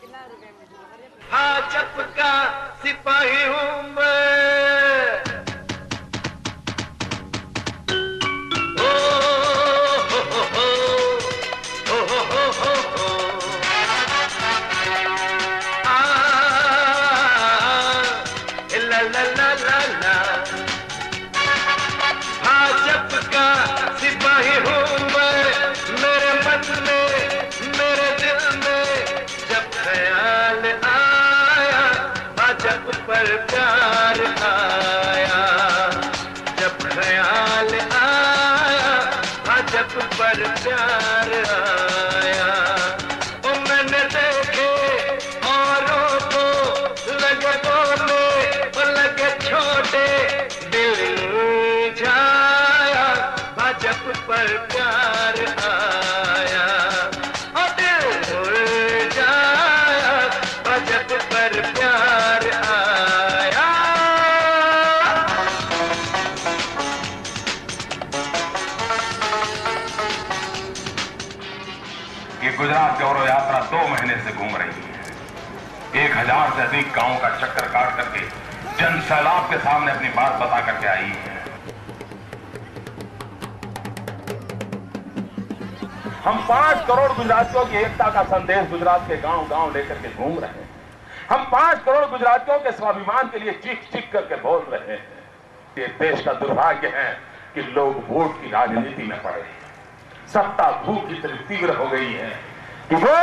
भाजप का सिपाही हूँ मैं। भाजप का सिपाही हूँ मैं, मेरे मन में मेरे दिल में जब ख्याल आया भाजप पर प्यार आया, जब ख्याल आया भाजप पर प्यार आया। ओ मैंने देखे औरों को लगे बोले और लगे छोटे, दिल जाया भाजप पर प्यार आया, और दिल जाया भाजप पर प्यार आया। ये गुजरात गौरव यात्रा 2 महीने से घूम रही है। 1000 से अधिक गांवों का चक्कर काट करके जन सैलाब के सामने अपनी बात बता करके आई है। हम 5 करोड़ गुजरातियों की एकता का संदेश गुजरात के गांव-गांव लेकर के घूम रहे हैं। हम 5 करोड़ गुजरातियों के स्वाभिमान के लिए चीख-चीख करके बोल रहे हैं। ये देश का दुर्भाग्य है कि लोग वोट की राजनीति में पड़े। सत्ता भूख इतनी तीव्र हो गई है कि वो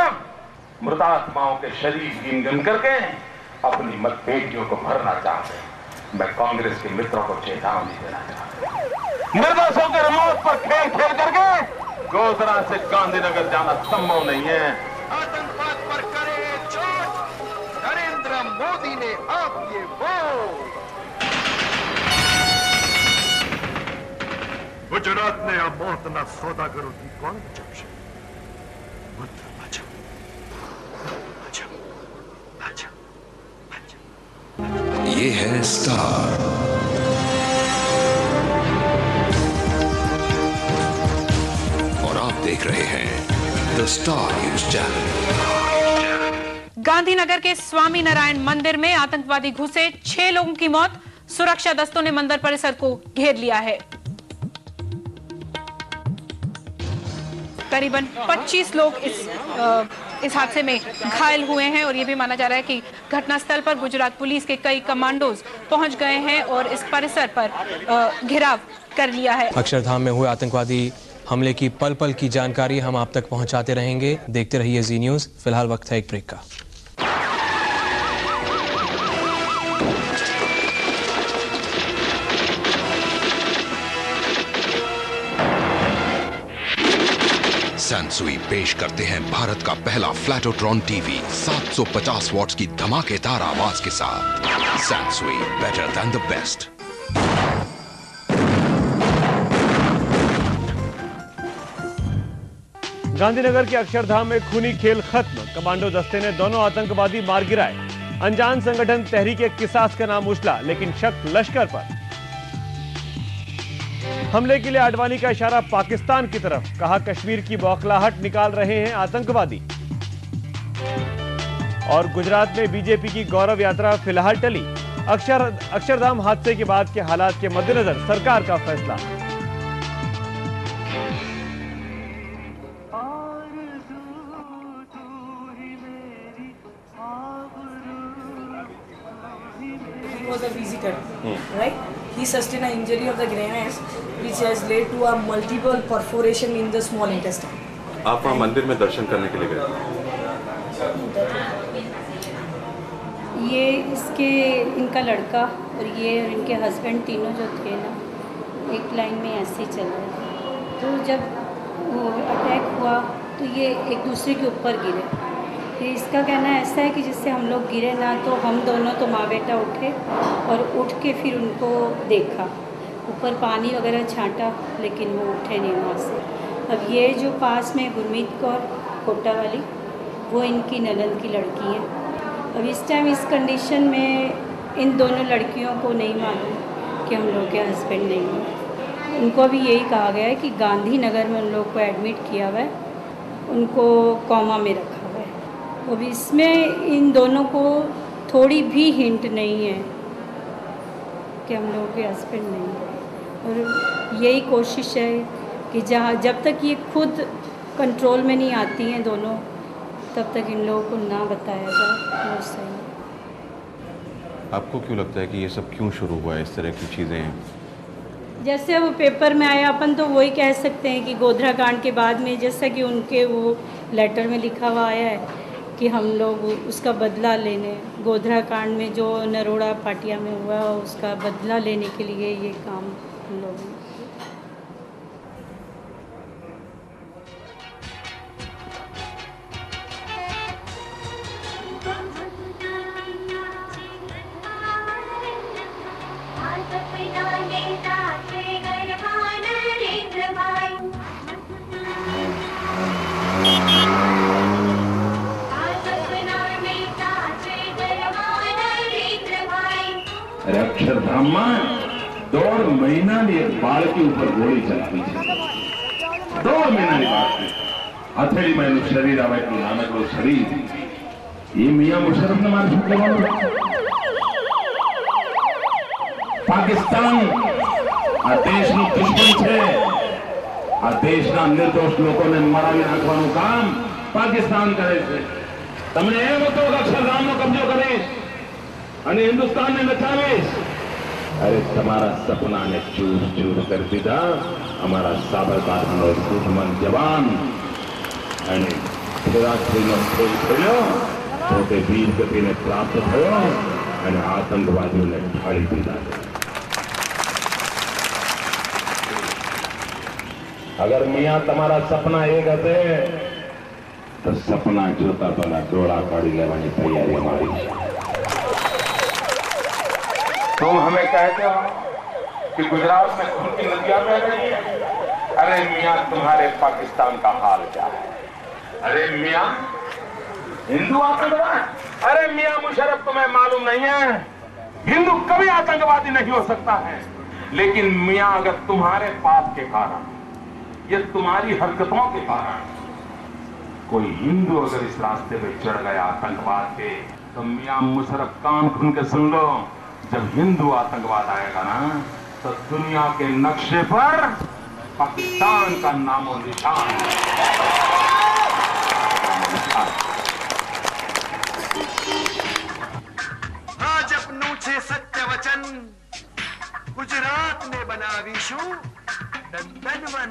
मृतात्माओं के शरीर गिन-गिन करके अपनी मतपेटियों को भरना चाहते हैं। मैं कांग्रेस के मित्रों को चेतावनी देना चाहता हूं। निर्दोषों के मौत पर खेल खेल करके गोधरा से गांधीनगर जाना संभव नहीं है। आतंकवाद पर करे चोट, नरेंद्र मोदी ने आप ये वोट। गुजरात ने अब मौत ना सौदागरों की कौन बचावशे? ये है स्टार। और आप देख रहे हैं the star news channel. Gandhinagar के स्वामी नारायण मंदिर में आतंकवादी घुसे, 6 लोगों की मौत। सुरक्षा दस्तों ने मंदिर परिसर को घेर लिया है। करीबन 25 लोग इस हादसे में घायल हुए हैं और ये भी माना जा रहा है कि घटनास्थल पर गुजरात पुलिस के कई कमांडोज पहुंच गए हैं और इस परिसर पर घेराव कर लिया है। अक्षरधाम में हुए आतंकवादी हमले की पल पल की जानकारी हम आप तक पहुंचाते रहेंगे। देखते रहिए जी न्यूज। फिलहाल वक्त है एक ब्रेक का। सैनसुई पेश करते हैं भारत का पहला फ्लैटोट्रॉन टीवी 750 वॉट्स की धमाकेदार आवाज के साथ। Sansui, better than the best. Gandhinagar के अक्षरधाम में खूनी खेल खत्म। कमांडो दस्ते ने दोनों आतंकवादी मार गिराए। अनजान संगठन तहरीक किसास का नाम उछला, लेकिन शक लश्कर पर। हमले के लिए आडवाणी का इशारा पाकिस्तान की तरफ। कहा कश्मीर की बौखलाहट निकाल रहे हैं आतंकवादी। और गुजरात में बीजेपी की गौरव यात्रा फिलहाल टली। अक्षरधाम हादसे के बाद के हालात के मद्देनजर सरकार का फैसला। Was a visitor, right? He sustained an injury of the grenades, which has led to a multiple perforation in the small intestine. आप वहाँ मंदिर में दर्शन करने के लिए गए? ये इनका लड़का और ये इनके हस्बैंड तीनों जो थे ना, एक लाइन में ऐसे ही चल रहे थे। तो जब वो अटैक हुआ तो ये एक दूसरे के ऊपर गिरे। ये इसका कहना ऐसा है कि जिससे हम लोग गिरे ना, तो हम दोनों तो माँ बेटा उठे और उठ के फिर उनको देखा, ऊपर पानी वगैरह छांटा, लेकिन वो उठे नहीं वहाँ से। अब ये जो पास में गुरमीत कौर कोटा वाली, वो इनकी ननद की लड़की है। अब इस टाइम इस कंडीशन में इन दोनों लड़कियों को नहीं मालूम कि हम लोग के हस्बैंड नहीं हैं। उनको अभी यही कहा गया है कि गांधीनगर में उन लोग को एडमिट किया हुआ है, उनको कोमा में रखा हुआ है। अब इसमें इन दोनों को थोड़ी भी हिंट नहीं है कि हम लोगों के हस्बैंड नहीं है, और यही कोशिश है कि जब तक ये खुद कंट्रोल में नहीं आती हैं दोनों, तब तक इन लोगों को ना बताया जाए वो सही। आपको क्यों लगता है कि ये सब क्यों शुरू हुआ है, इस तरह की चीज़ें हैं? जैसे वो पेपर में आया, अपन तो वही कह सकते हैं कि गोधरा कांड के बाद में जैसा कि उनके वो लेटर में लिखा हुआ आया है कि हम लोग उसका बदला लेने, गोधरा कांड में जो नरोड़ा पाटिया में हुआ उसका बदला लेने के लिए ये काम हम लोग ने। अरे अक्षरधाम में 2 महीना ने एक बाल के ऊपर गोली चलावी છે 2 મહિનાની વાત છે હથેળી માં એનું શરીર આવે એટલું નાનકડું શરીર એ મિયા મુશરફ ને મારે શું કરવાનું પાકિસ્તાન આ દેશનું દુશ્મન છે આ દેશના નિર્દોષ લોકોને મરાવી નાખવાનું કામ પાકિસ્તાન કરે છે તમને એમ હતો કે અક્ષરધામનો કબજો કરીશ અને હિન્દુસ્તાનને નચાવીશ अरे તમારા સપના ને ચૂર ચૂર કરી દીધા અમારા સાબરકાંઠાનો દુશ્મન જવાન અને ગુજરાતનો ખેલ થયો તો તે વીર ગતિને પ્રાપ્ત થયો અને આતંકવાદીઓને ઢાળી દીધા अगर मियाँ તમારા સપના એક હશે તો સપના જોતા પહેલા ડોળા કાઢી લેવાની તૈયારી અમારી છે तुम हमें कहते हो कि गुजरात में खून की नदियां बह रही है। अरे मियां तुम्हारे पाकिस्तान का हाल क्या है? अरे मियां हिंदू आतंकवाद, अरे मियां मुशर्रफ तुम्हें मालूम नहीं है हिंदू कभी आतंकवादी नहीं हो सकता है, लेकिन मियां अगर तुम्हारे पाप के कारण ये तुम्हारी हरकतों के कारण कोई हिंदू अगर इस रास्ते पे चढ़ गया आतंकवाद के, तो मियां मुशर्रफ कान खुल के सुन लो, जब हिंदू आतंकवाद आएगा ना तो दुनिया के नक्शे पर पाकिस्तान का नामो निशान आज अपनों छे सत्य वचन गुजरात ने बनावीशु नंदनवन।